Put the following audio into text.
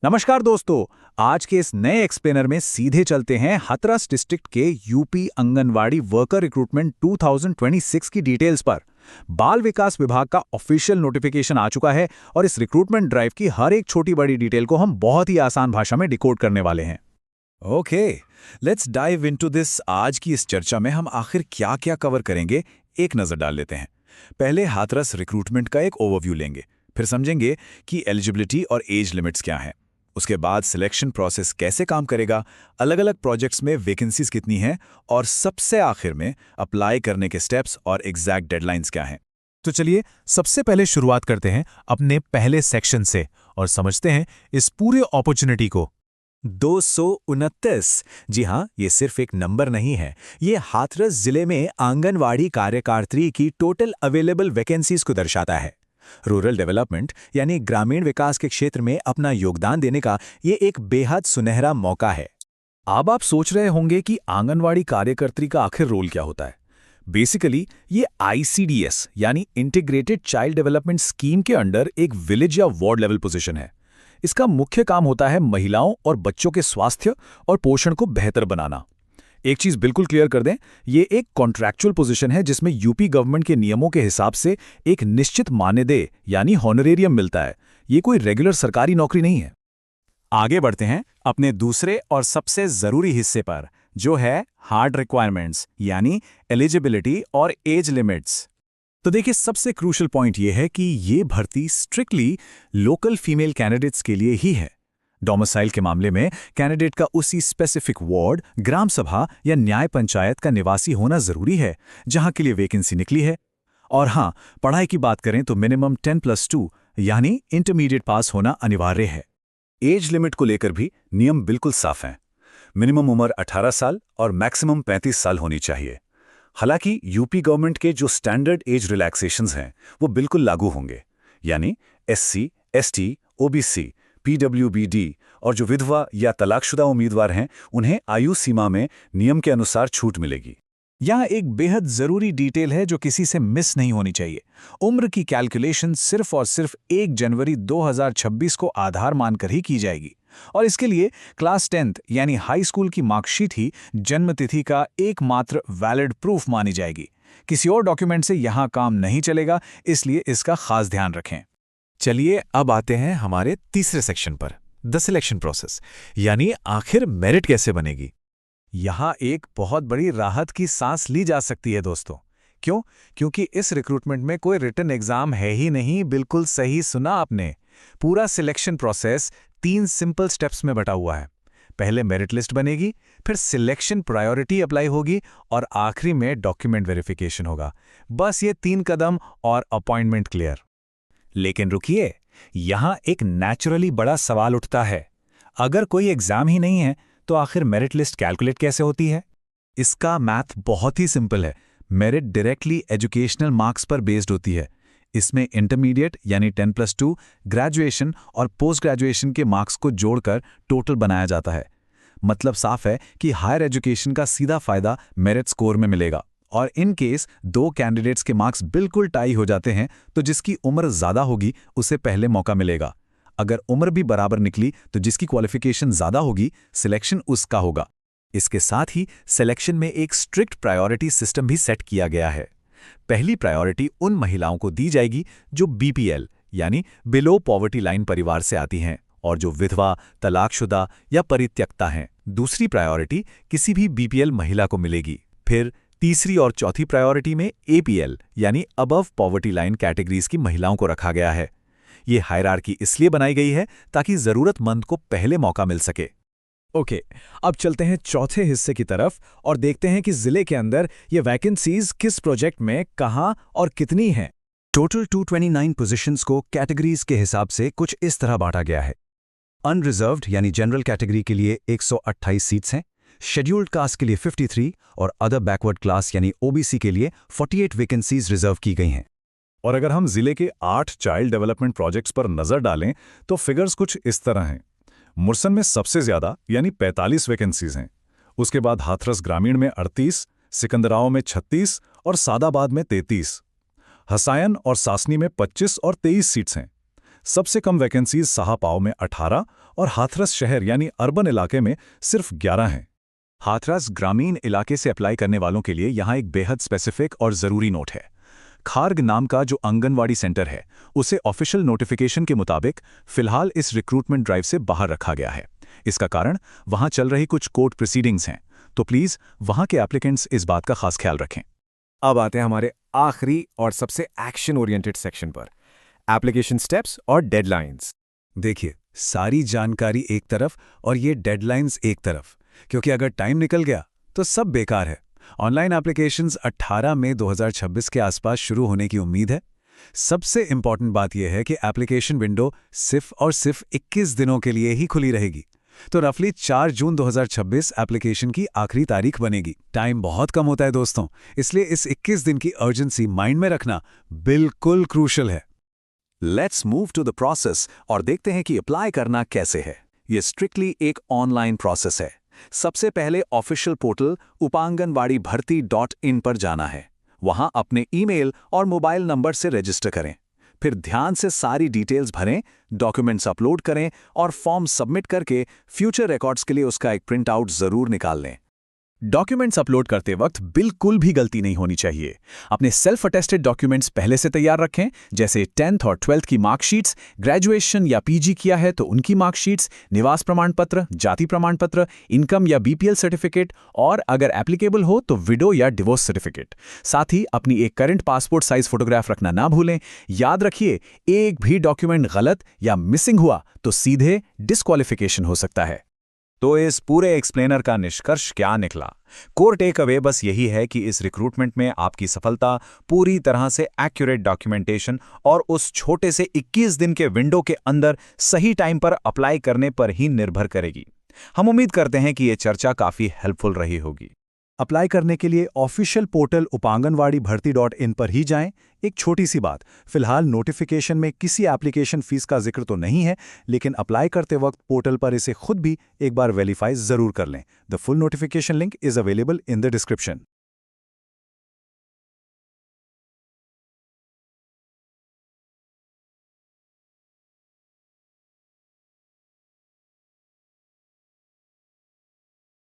नमस्कार दोस्तों। आज के इस नए एक्सप्लेनर में सीधे चलते हैं हाथरस डिस्ट्रिक्ट के यूपी आंगनवाड़ी वर्कर रिक्रूटमेंट 2026 की डिटेल्स पर। बाल विकास विभाग का ऑफिशियल नोटिफिकेशन आ चुका है और इस रिक्रूटमेंट ड्राइव की हर एक छोटी बड़ी डिटेल को हम बहुत ही आसान भाषा में डिकोड करने वाले हैं। Okay, let's dive into this. आज की इस चर्चा में हम आखिर क्या क्या कवर करेंगे, एक नज़र डाल लेते हैं। पहले हाथरस रिक्रूटमेंट का एक ओवरव्यू लेंगे, फिर समझेंगे कि एलिजिबिलिटी और एज लिमिट्स क्या हैं। उसके बाद सिलेक्शन प्रोसेस कैसे काम करेगा, अलग अलग प्रोजेक्ट्स में वैकेंसीज कितनी हैं, और सबसे आखिर में अप्लाई करने के स्टेप्स और एग्जैक्ट डेडलाइंस क्या हैं। तो चलिए सबसे पहले शुरुआत करते हैं अपने पहले सेक्शन से और समझते हैं इस पूरे अपॉर्चुनिटी को। 229। जी हाँ, ये सिर्फ एक नंबर नहीं है, ये हाथरस जिले में आंगनवाड़ी कार्यकर्त्री की टोटल अवेलेबल वैकेंसीज को दर्शाता है। रूरल डेवलपमेंट यानी ग्रामीण विकास के क्षेत्र में अपना योगदान देने का ये एक बेहद सुनहरा मौका है। अब आप सोच रहे होंगे कि आंगनवाड़ी कार्यकर्त्री का आखिर रोल क्या होता है। बेसिकली ये आईसीडीएस यानी इंटीग्रेटेड चाइल्ड डेवलपमेंट स्कीम के अंडर एक विलेज या वार्ड लेवल पोजीशन है। इसका मुख्य काम होता है महिलाओं और बच्चों के स्वास्थ्य और पोषण को बेहतर बनाना। एक चीज बिल्कुल क्लियर कर दें, ये एक कॉन्ट्रैक्चुअल पोजीशन है जिसमें यूपी गवर्नमेंट के नियमों के हिसाब से एक निश्चित मानदेय यानी हॉनरेरियम मिलता है। ये कोई रेगुलर सरकारी नौकरी नहीं है। आगे बढ़ते हैं अपने दूसरे और सबसे जरूरी हिस्से पर, जो है हार्ड रिक्वायरमेंट्स यानी एलिजिबिलिटी और एज लिमिट्स। तो देखिए, सबसे क्रूशियल पॉइंट ये है कि ये भर्ती स्ट्रिक्टली लोकल फीमेल कैंडिडेट्स के लिए ही है। डोमिसाइल के मामले में कैंडिडेट का उसी स्पेसिफिक वार्ड, ग्राम सभा या न्याय पंचायत का निवासी होना जरूरी है जहां के लिए वैकेंसी निकली है। और हाँ, पढ़ाई की बात करें तो मिनिमम 10+2 यानी इंटरमीडिएट पास होना अनिवार्य है। एज लिमिट को लेकर भी नियम बिल्कुल साफ हैं। मिनिमम उम्र 18 साल और मैक्सिमम 35 साल होनी चाहिए। हालांकि यूपी गवर्नमेंट के जो स्टैंडर्ड एज रिलैक्सेशंस हैं वो बिल्कुल लागू होंगे, यानी एससी, एसटी, ओबीसी, पीडब्ल्यूबीडी और जो विधवा या तलाकशुदा उम्मीदवार हैं उन्हें आयु सीमा में नियम के अनुसार छूट मिलेगी। यहाँ एक बेहद जरूरी डिटेल है जो किसी से मिस नहीं होनी चाहिए। उम्र की कैलकुलेशन सिर्फ और सिर्फ 1 जनवरी 2026 को आधार मानकर ही की जाएगी और इसके लिए क्लास 10th यानी हाई स्कूल की मार्कशीट ही जन्मतिथि का एकमात्र वैलिड प्रूफ मानी जाएगी। किसी और डॉक्यूमेंट से यहाँ काम नहीं चलेगा, इसलिए इसका खास ध्यान रखें। चलिए अब आते हैं हमारे तीसरे सेक्शन पर, द सिलेक्शन प्रोसेस, यानी आखिर मेरिट कैसे बनेगी। यहाँ एक बहुत बड़ी राहत की सांस ली जा सकती है दोस्तों। क्यों? क्योंकि इस रिक्रूटमेंट में कोई रिटन एग्जाम है ही नहीं। बिल्कुल सही सुना आपने। पूरा सिलेक्शन प्रोसेस 3 सिंपल स्टेप्स में बटा हुआ है। पहले मेरिट लिस्ट बनेगी, फिर सिलेक्शन प्रायोरिटी अप्लाई होगी और आखिरी में डॉक्यूमेंट वेरिफिकेशन होगा। बस ये 3 कदम और अपॉइंटमेंट क्लियर। लेकिन रुकिए, यहां एक नेचुरली बड़ा सवाल उठता है। अगर कोई एग्जाम ही नहीं है तो आखिर मेरिट लिस्ट कैलकुलेट कैसे होती है? इसका मैथ बहुत ही सिंपल है। मेरिट डायरेक्टली एजुकेशनल मार्क्स पर बेस्ड होती है। इसमें इंटरमीडिएट यानी 10+2, ग्रेजुएशन और पोस्ट ग्रेजुएशन के मार्क्स को जोड़कर टोटल बनाया जाता है। मतलब साफ है कि हायर एजुकेशन का सीधा फायदा मेरिट स्कोर में मिलेगा। और इन केस 2 कैंडिडेट्स के मार्क्स बिल्कुल टाई हो जाते हैं तो जिसकी उम्र ज़्यादा होगी उसे पहले मौका मिलेगा। अगर उम्र भी बराबर निकली तो जिसकी क्वालिफिकेशन ज़्यादा होगी सिलेक्शन उसका होगा। इसके साथ ही सिलेक्शन में एक स्ट्रिक्ट प्रायोरिटी सिस्टम भी सेट किया गया है। पहली प्रायोरिटी उन महिलाओं को दी जाएगी जो बीपीएल यानी बिलो पॉवर्टी लाइन परिवार से आती हैं और जो विधवा, तलाकशुदा या परित्यक्ता हैं। दूसरी प्रायोरिटी किसी भी बीपीएल महिला को मिलेगी। फिर तीसरी और चौथी प्रायोरिटी में एपीएल यानी अबव पॉवर्टी लाइन कैटेगरीज की महिलाओं को रखा गया है। ये हायरार्की इसलिए बनाई गई है ताकि जरूरतमंद को पहले मौका मिल सके। ओके, अब चलते हैं चौथे हिस्से की तरफ और देखते हैं कि जिले के अंदर ये वैकेंसीज किस प्रोजेक्ट में, कहां और कितनी हैं। टोटल 229 पोजीशंस को कैटेगरीज के हिसाब से कुछ इस तरह बांटा गया है। अनरिजर्व्ड यानी जनरल कैटेगरी के लिए 128 सीट्स हैं, शेड्यूल्ड कास्ट के लिए 53 और अदर बैकवर्ड क्लास यानी ओबीसी के लिए 48 वैकेंसीज रिजर्व की गई हैं। और अगर हम जिले के 8 चाइल्ड डेवलपमेंट प्रोजेक्ट्स पर नजर डालें तो फिगर्स कुछ इस तरह हैं। मुरसन में सबसे ज्यादा यानी 45 वैकेंसीज हैं। उसके बाद हाथरस ग्रामीण में 38, सिकंदराव में 36 और सादाबाद में 33। हसायन और सासनी में 25 और 23 सीट्स हैं। सबसे कम वैकेंसीज सहापाव में 18 और हाथरस शहर यानी अर्बन इलाके में सिर्फ 11 हैं। हाथरस ग्रामीण इलाके से अप्लाई करने वालों के लिए यहाँ एक बेहद स्पेसिफिक और ज़रूरी नोट है। खार्ग नाम का जो आंगनवाड़ी सेंटर है, उसे ऑफिशियल नोटिफिकेशन के मुताबिक फिलहाल इस रिक्रूटमेंट ड्राइव से बाहर रखा गया है। इसका कारण वहाँ चल रही कुछ कोर्ट प्रोसीडिंग्स हैं, तो प्लीज़ वहाँ के एप्लीकेंट्स इस बात का खास ख्याल रखें। अब आते हैं हमारे आखिरी और सबसे एक्शन ओरिएंटेड सेक्शन पर, एप्लीकेशन स्टेप्स और डेडलाइंस। देखिए, सारी जानकारी एक तरफ और ये डेडलाइंस एक तरफ, क्योंकि अगर टाइम निकल गया तो सब बेकार है। ऑनलाइन एप्लीकेशंस 18 मई 2026 के आसपास शुरू होने की उम्मीद है। सबसे इंपॉर्टेंट बात यह है कि एप्लीकेशन विंडो सिर्फ और सिर्फ 21 दिनों के लिए ही खुली रहेगी। तो रफली 4 जून 2026 एप्लीकेशन की आखिरी तारीख बनेगी। टाइम बहुत कम होता है दोस्तों, इसलिए इस 21 दिन की अर्जेंसी माइंड में रखना बिल्कुल क्रूशल है। Let's move to the process और देखते हैं कि अप्लाई करना कैसे है। ये स्ट्रिक्टली एक ऑनलाइन प्रोसेस है। सबसे पहले ऑफिशियल पोर्टल upanganwadi-bharti.in पर जाना है। वहां अपने ईमेल और मोबाइल नंबर से रजिस्टर करें। फिर ध्यान से सारी डिटेल्स भरें, डॉक्यूमेंट्स अपलोड करें और फॉर्म सबमिट करके फ्यूचर रिकॉर्ड्स के लिए उसका एक प्रिंट आउट जरूर निकाल लें। डॉक्यूमेंट्स अपलोड करते वक्त बिल्कुल भी गलती नहीं होनी चाहिए। अपने सेल्फ अटेस्टेड डॉक्यूमेंट्स पहले से तैयार रखें, जैसे 10th और 12th की मार्कशीट्स, ग्रेजुएशन या पीजी किया है तो उनकी मार्कशीट्स, निवास प्रमाण पत्र, जाति प्रमाण पत्र, इनकम या बीपीएल सर्टिफिकेट और अगर एप्लीकेबल हो तो विडो या डिवोर्स सर्टिफिकेट। साथ ही अपनी एक करंट पासपोर्ट साइज फोटोग्राफ रखना ना भूलें। याद रखिए, एक भी डॉक्यूमेंट गलत या मिसिंग हुआ तो सीधे डिस्क्वालिफिकेशन हो सकता है। तो इस पूरे एक्सप्लेनर का निष्कर्ष क्या निकला? कोर टेक अवे बस यही है कि इस रिक्रूटमेंट में आपकी सफलता पूरी तरह से एक्यूरेट डॉक्यूमेंटेशन और उस छोटे से 21 दिन के विंडो के अंदर सही टाइम पर अप्लाई करने पर ही निर्भर करेगी। हम उम्मीद करते हैं कि ये चर्चा काफी हेल्पफुल रही होगी। अप्लाई करने के लिए ऑफिशियल पोर्टल upanganwadi-bharti.in पर ही जाएं। एक छोटी सी बात, फिलहाल नोटिफिकेशन में किसी एप्लीकेशन फीस का जिक्र तो नहीं है, लेकिन अप्लाई करते वक्त पोर्टल पर इसे खुद भी एक बार वेरीफाई जरूर कर लें। The full notification link is available in the description.